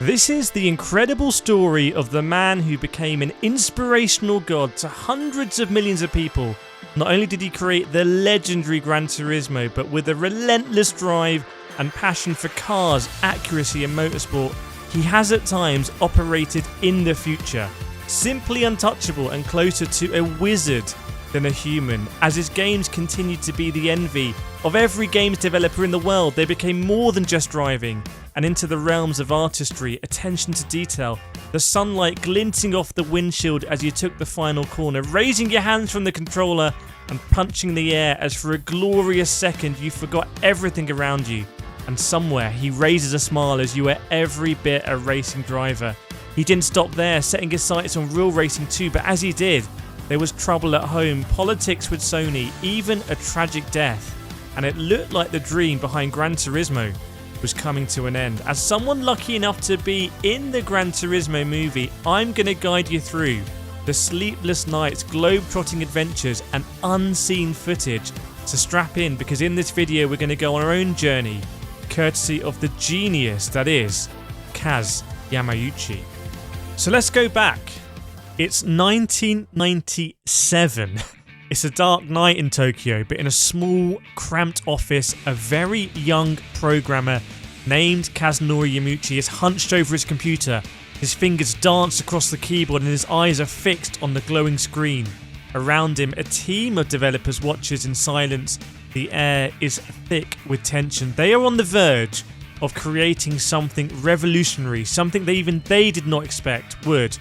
This is the incredible story of the man who became an inspirational god to hundreds of millions of people. Not only did he create the legendary Gran Turismo, but with a relentless drive and passion for cars, accuracy and motorsport, he has at times operated in the future. Simply untouchable and closer to a wizard than a human. As his games continued to be the envy of every games developer in the world, they became more than just driving and into the realms of artistry, attention to detail, the sunlight glinting off the windshield as you took the final corner, raising your hands from the controller and punching the air as for a glorious second you forgot everything around you. And somewhere he raises a smile as you were every bit a racing driver. He didn't stop there, setting his sights on real racing too, but as he did, there was trouble at home, politics with Sony, even a tragic death. And it looked like the dream behind Gran Turismo was coming to an end. As someone lucky enough to be in the Gran Turismo movie, I'm going to guide you through the sleepless nights, globe-trotting adventures and unseen footage. So strap in, because in this video we're going to go on our own journey, courtesy of the genius that is Kaz Yamauchi. So let's go back. It's 1997. It's a dark night in Tokyo, but in a small, cramped office, a very young programmer named Kazunori Yamauchi is hunched over his computer. His fingers dance across the keyboard and his eyes are fixed on the glowing screen. Around him, a team of developers watches in silence. The air is thick with tension. They are on the verge of creating something revolutionary, something that even they did not expect would,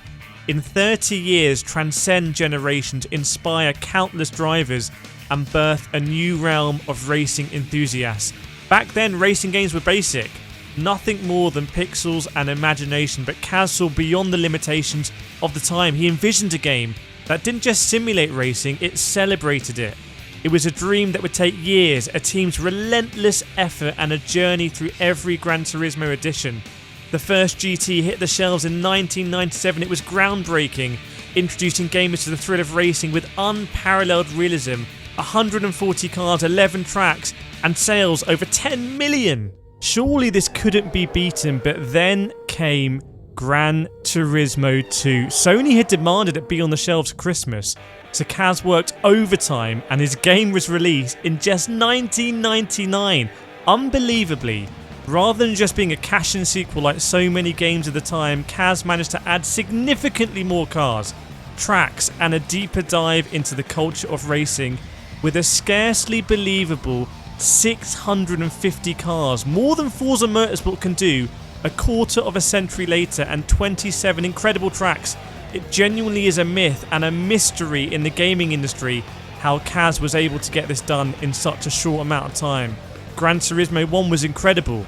in 30 years, transcend generations, inspire countless drivers, and birth a new realm of racing enthusiasts. Back then, racing games were basic, nothing more than pixels and imagination, but Kaz saw beyond the limitations of the time. He envisioned a game that didn't just simulate racing, it celebrated it. It was a dream that would take years, a team's relentless effort, and a journey through every Gran Turismo edition. The first GT hit the shelves in 1997. It was groundbreaking, introducing gamers to the thrill of racing with unparalleled realism, 140 cars, 11 tracks, and sales over 10 million. Surely this couldn't be beaten, but then came Gran Turismo 2. Sony had demanded it be on the shelves for Christmas, so Kaz worked overtime and his game was released in just 1999. Unbelievably, rather than just being a cash-in sequel like so many games of the time, Kaz managed to add significantly more cars, tracks, and a deeper dive into the culture of racing with a scarcely believable 650 cars, more than Forza Motorsport can do a quarter of a century later, and 27 incredible tracks. It genuinely is a myth and a mystery in the gaming industry how Kaz was able to get this done in such a short amount of time. Gran Turismo 1 was incredible,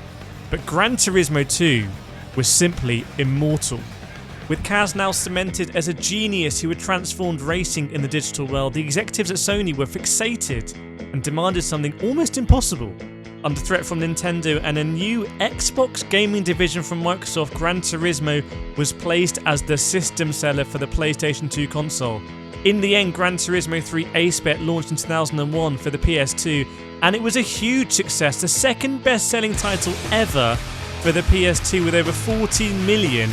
but Gran Turismo 2 was simply immortal. With Kaz now cemented as a genius who had transformed racing in the digital world, the executives at Sony were fixated and demanded something almost impossible. Under threat from Nintendo and a new Xbox gaming division from Microsoft, Gran Turismo was placed as the system seller for the PlayStation 2 console. In the end, Gran Turismo 3 A-Spec launched in 2001 for the PS2, and it was a huge success, the second best-selling title ever for the PS2 with over 14 million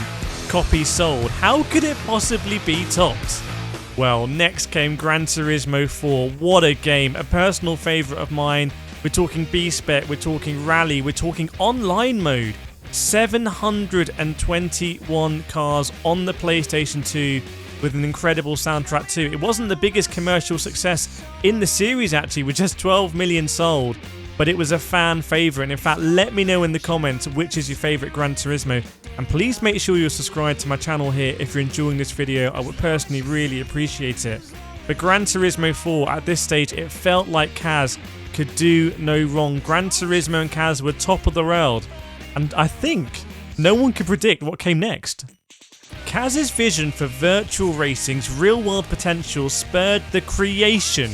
copies sold. How could it possibly be topped? Well, next came Gran Turismo 4. What a game, a personal favourite of mine. We're talking B-Spec, we're talking Rally, we're talking online mode. 721 cars on the PlayStation 2 with an incredible soundtrack too. It wasn't the biggest commercial success in the series actually, with just 12 million sold, but it was a fan favourite. And in fact, let me know in the comments which is your favourite Gran Turismo. And please make sure you're subscribed to my channel here if you're enjoying this video. I would personally really appreciate it. But Gran Turismo 4, at this stage, it felt like Kaz could do no wrong. Gran Turismo and Kaz were top of the world, and I think no one could predict what came next. Kaz's vision for virtual racing's real-world potential spurred the creation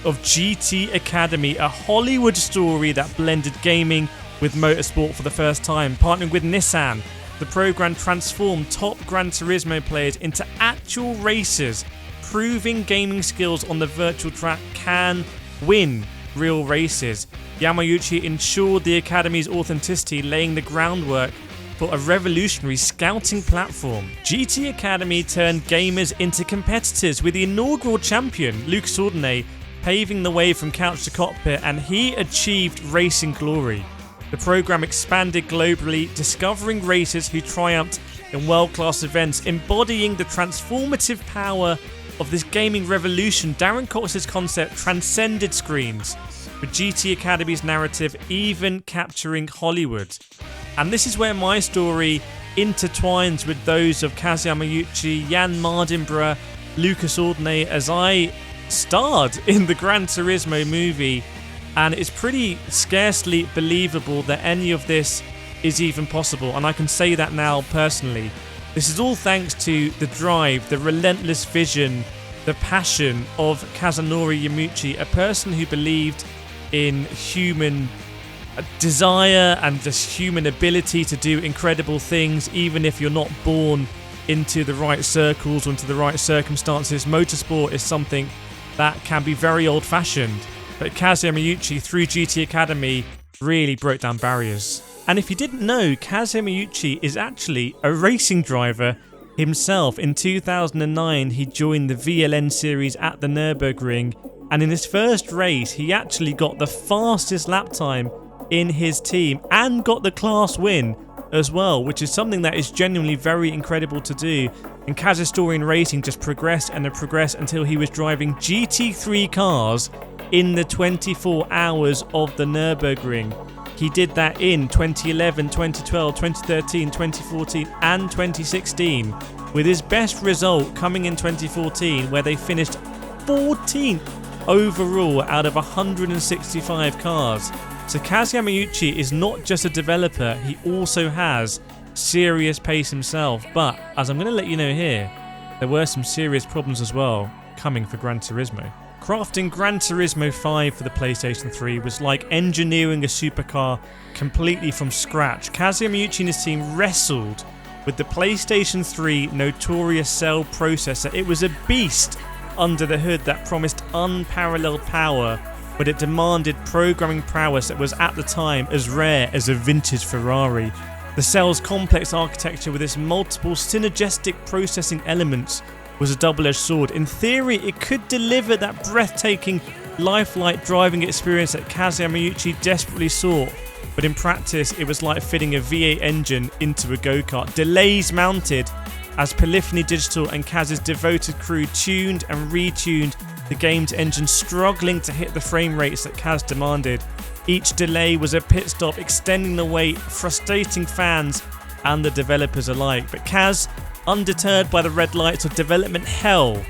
of GT Academy, a Hollywood story that blended gaming with motorsport for the first time. Partnering with Nissan, the program transformed top Gran Turismo players into actual racers, proving gaming skills on the virtual track can win real races. Yamauchi ensured the Academy's authenticity, laying the groundwork for a revolutionary scouting platform. GT Academy turned gamers into competitors, with the inaugural champion, Lucas Ordonez, paving the way from couch to cockpit, and he achieved racing glory. The program expanded globally, discovering racers who triumphed in world-class events, embodying the transformative power of this gaming revolution. Darren Cox's concept transcended screens, with GT Academy's narrative even capturing Hollywood. And this is where my story intertwines with those of Kazuya Miyuchi, Jan Mardenborough, Lucas Ordonez, as I starred in the Gran Turismo movie, and it's pretty scarcely believable that any of this is even possible, and I can say that now personally. This is all thanks to the drive, the relentless vision, the passion of Kazunori Yamauchi, a person who believed in human desire and just human ability to do incredible things, even if you're not born into the right circles or into the right circumstances. Motorsport is something that can be very old-fashioned, but Kazuya Miyuchi, through GT Academy, really broke down barriers. And if you didn't know, Kazuya Miyuchi is actually a racing driver himself. In 2009, he joined the VLN series at the Nürburgring, and in his first race, he actually got the fastest lap time in his team and got the class win as well, which is something that is genuinely very incredible to do. And Kaz's story in racing just progressed and progressed until he was driving GT3 cars in the 24 hours of the Nürburgring. He did that in 2011, 2012, 2013, 2014 and 2016, with his best result coming in 2014, where they finished 14th overall out of 165 cars. So Kazuya Miyuchi is not just a developer, he also has serious pace himself. But as I'm going to let you know here, there were some serious problems as well coming for Gran Turismo. Crafting Gran Turismo 5 for the PlayStation 3 was like engineering a supercar completely from scratch. Kazuya Miyuchi and his team wrestled with the PlayStation 3 notorious Cell processor. It was a beast under the hood that promised unparalleled power, but it demanded programming prowess that was at the time as rare as a vintage Ferrari. The Cell's complex architecture with its multiple synergistic processing elements was a double-edged sword. In theory, it could deliver that breathtaking, lifelike driving experience that Kazuya Miyuchi desperately sought, but in practice, it was like fitting a V8 engine into a go-kart. Delays mounted as Polyphony Digital and Kaz's devoted crew tuned and retuned the game's engine, struggling to hit the frame rates that Kaz demanded. Each delay was a pit stop, extending the wait, frustrating fans and the developers alike. But Kaz, undeterred by the red lights of development hell,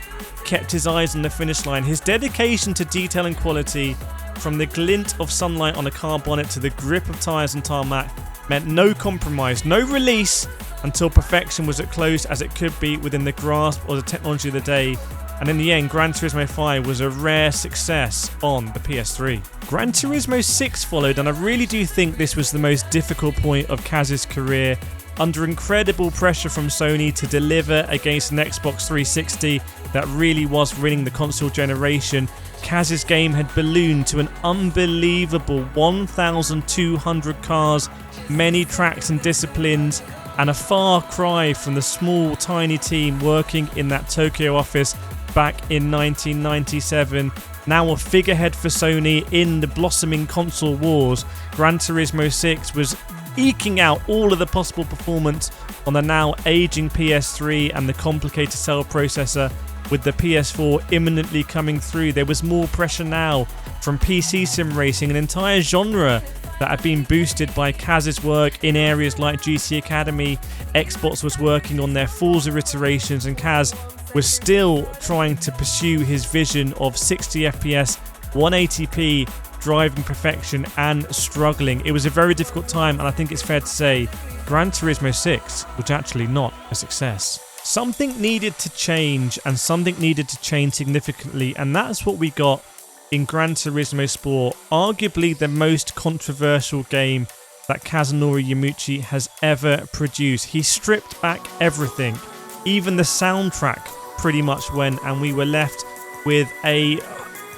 kept his eyes on the finish line. His dedication to detail and quality, from the glint of sunlight on a car bonnet to the grip of tyres and tarmac, meant no compromise, no release until perfection was as close as it could be within the grasp of the technology of the day. And in the end, Gran Turismo 5 was a rare success on the PS3. Gran Turismo 6 followed, and I really do think this was the most difficult point of Kaz's career. Under incredible pressure from Sony to deliver against an Xbox 360 that really was winning the console generation, Kaz's game had ballooned to an unbelievable 1,200 cars, many tracks and disciplines, and a far cry from the small, tiny team working in that Tokyo office back in 1997. Now a figurehead for Sony in the blossoming console wars, Gran Turismo 6 was eking out all of the possible performance on the now aging PS3 and the complicated Cell processor. With the PS4 imminently coming through, there was more pressure now from PC sim racing, an entire genre that had been boosted by Kaz's work in areas like GT Academy. Xbox was working on their Forza iterations, and Kaz was still trying to pursue his vision of 60 FPS, 180p driving perfection, and struggling. It was a very difficult time, and I think it's fair to say Gran Turismo 6 was actually not a success. Something needed to change, and something needed to change significantly, and that's what we got in Gran Turismo Sport, arguably the most controversial game that Kazunori Yamauchi has ever produced. He stripped back everything, even the soundtrack pretty much went, and we were left with a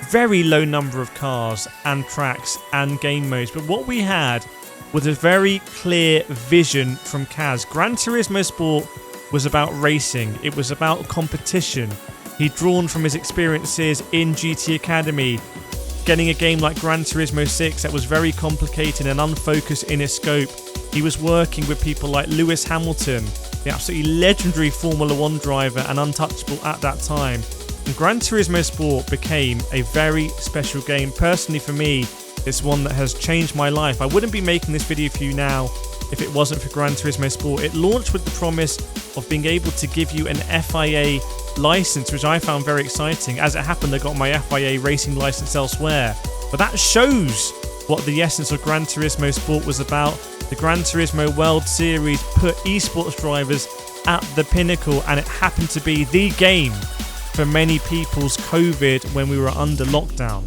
very low number of cars and tracks and game modes. But what we had was a very clear vision from Kaz. Gran Turismo Sport was about racing. It was about competition. He'd drawn from his experiences in GT Academy, getting a game like Gran Turismo 6 that was very complicated and unfocused in its scope. He was working with people like Lewis Hamilton, the absolutely legendary Formula 1 driver and untouchable at that time. And Gran Turismo Sport became a very special game. Personally for me, it's one that has changed my life. I wouldn't be making this video for you now if it wasn't for Gran Turismo Sport. It launched with the promise of being able to give you an FIA license, which I found very exciting. As it happened, I got my FIA racing license elsewhere. But that shows what the essence of Gran Turismo Sport was about. The Gran Turismo World Series put esports drivers at the pinnacle, and it happened to be the game for many people's COVID when we were under lockdown.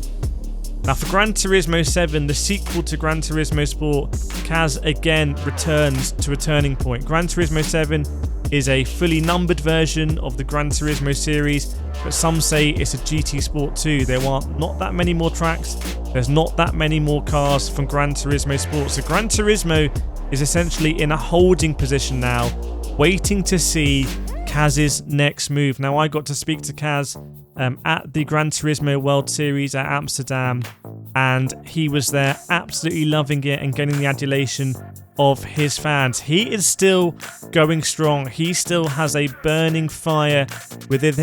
Now for Gran Turismo 7, the sequel to Gran Turismo Sport, Kaz again returns to a turning point. Gran Turismo 7 is a fully numbered version of the Gran Turismo series, but some say it's a GT Sport 2. There are not that many more tracks, there's not that many more cars from Gran Turismo Sport. So Gran Turismo is essentially in a holding position now, waiting to see Kaz's next move. Now I got to speak to Kaz at the Gran Turismo World Series at Amsterdam, and he was there absolutely loving it and getting the adulation of his fans. He is still going strong. He still has a burning fire within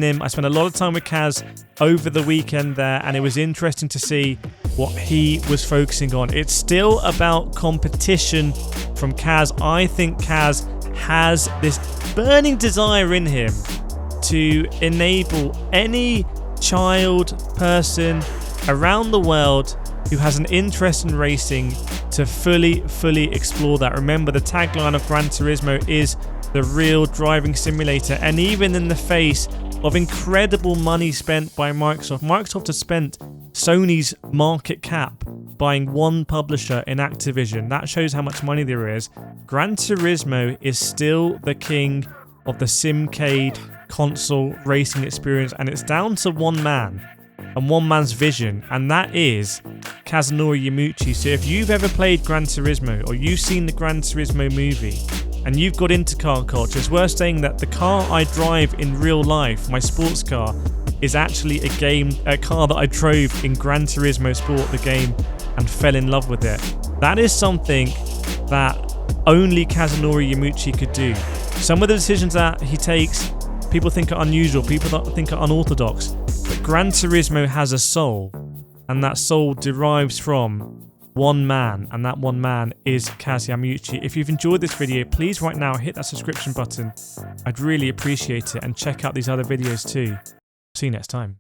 him. I spent a lot of time with Kaz over the weekend there, and it was interesting to see what he was focusing on. It's still about competition from Kaz. I think Kaz has this burning desire in him to enable any child, person around the world who has an interest in racing to fully explore that. Remember, the tagline of Gran Turismo is the real driving simulator, and even in the face of incredible money spent by Microsoft has spent Sony's market cap buying one publisher in Activision. That shows how much money there is. Gran Turismo is still the king of the Simcade console racing experience, and it's down to one man and one man's vision, and that is Kazunori Yamauchi. So if you've ever played Gran Turismo, or you've seen the Gran Turismo movie, and you've got into car culture, it's worth saying that the car I drive in real life, my sports car, is actually a car that I drove in Gran Turismo Sport, the game, and fell in love with it. That is something that only Kazunori Yamauchi could do. Some of the decisions that he takes, people think are unusual, people think are unorthodox, but Gran Turismo has a soul, and that soul derives from one man, and that one man is Kaz Yamauchi. If you've enjoyed this video, please right now hit that subscription button. I'd really appreciate it, and check out these other videos too. See you next time.